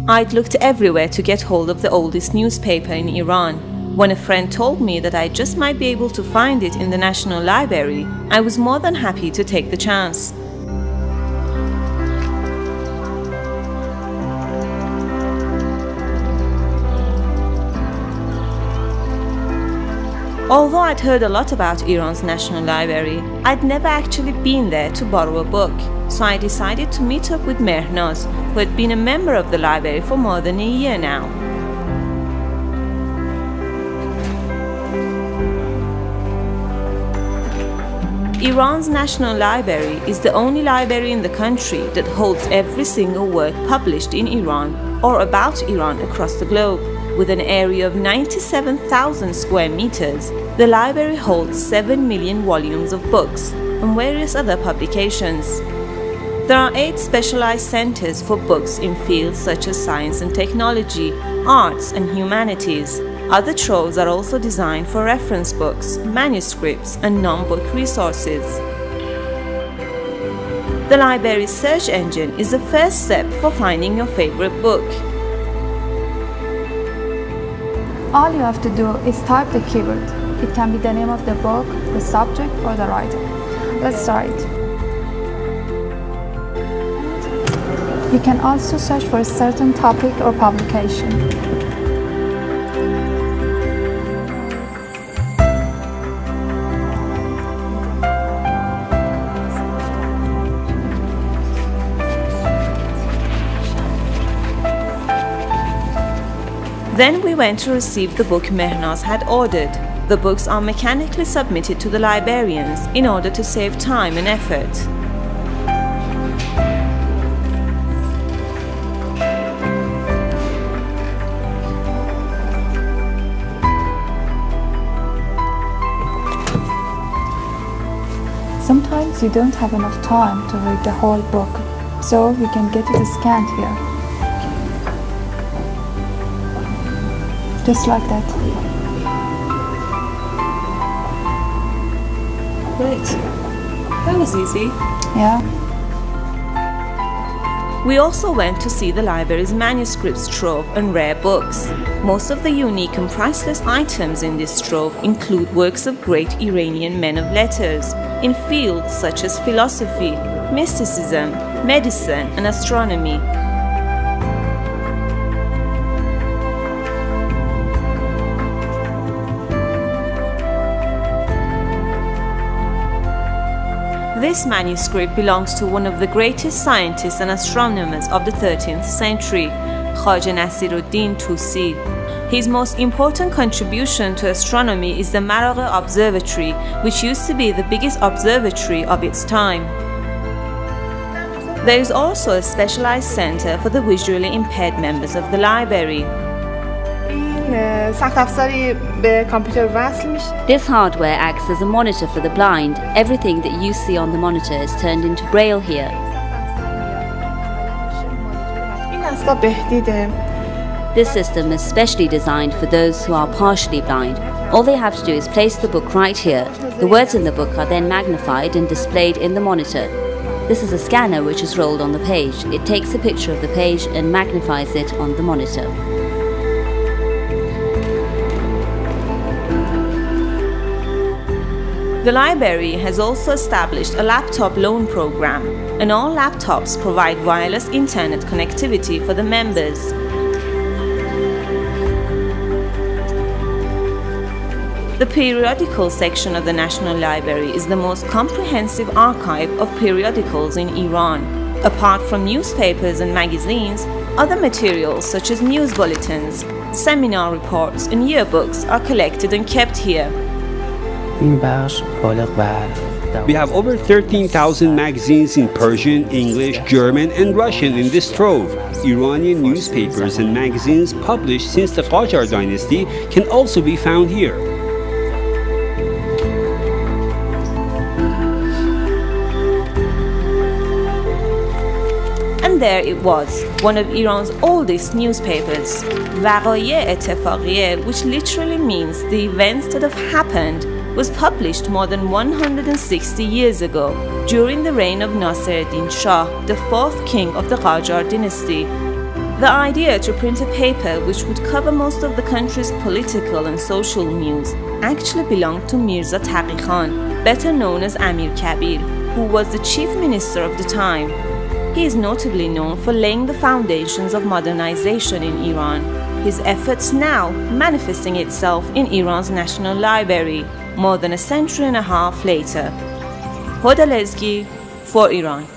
I'd looked everywhere to get hold of the oldest newspaper in Iran. When a friend told me that I just might be able to find it in the National Library, I was more than happy to take the chance. Although I'd heard a lot about Iran's National Library, I'd never actually been there to borrow a book, so I decided to meet up with Mehnaz, who had been a member of the library for more than a year now. Iran's National Library is the only library in the country that holds every single work published in Iran or about Iran across the globe. With an area of 97,000 square meters, the library holds 7 million volumes of books and various other publications. There are 8 specialized centers for books in fields such as science and technology, arts and humanities. Other troves are also designed for reference books, manuscripts, and non-book resources. The library's search engine is the first step for finding your favorite book. All you have to do is type the keyword. It can be the name of the book, the subject, or the writer. Let's start. You can also search for a certain topic or publication. Then we went to receive the book Mehnaz had ordered. The books are mechanically submitted to the librarians in order to save time and effort. Sometimes you don't have enough time to read the whole book, so you can get it scanned here. Just like that. Great. That was easy. Yeah. We also went to see the library's manuscripts trove and rare books. Most of the unique and priceless items in this trove include works of great Iranian men of letters in fields such as philosophy, mysticism, medicine, and astronomy. This manuscript belongs to one of the greatest scientists and astronomers of the 13th century, Khwaja Nasiruddin Tusi. His most important contribution to astronomy is the Maragha Observatory, which used to be the biggest observatory of its time. There is also a specialized center for the visually impaired members of the library. This hardware acts as a monitor for the blind. Everything that you see on the monitor is turned into braille here. This system is specially designed for those who are partially blind. All they have to do is place the book right here. The words in the book are then magnified and displayed in the monitor. This is a scanner which is rolled on the page. It takes a picture of the page and magnifies it on the monitor. The library has also established a laptop loan program, and all laptops provide wireless internet connectivity for the members. The periodical section of the National Library is the most comprehensive archive of periodicals in Iran. Apart from newspapers and magazines, other materials such as news bulletins, seminar reports, and yearbooks are collected and kept here. We have over 13,000 magazines in Persian, English, German, and Russian in this trove. Iranian newspapers and magazines published since the Qajar dynasty can also be found here. And there it was, one of Iran's oldest newspapers, Waqaie Etefaqiyeh, which literally means the events that have happened, was published more than 160 years ago, during the reign of Nasiruddin Shah, the 4th king of the Qajar dynasty. The idea to print a paper which would cover most of the country's political and social news actually belonged to Mirza Taqi Khan, better known as Amir Kabir, who was the chief minister of the time. He is notably known for laying the foundations of modernization in Iran, his efforts now manifesting itself in Iran's National Library more than a century and a half later. Hoda Lezgi for Iran.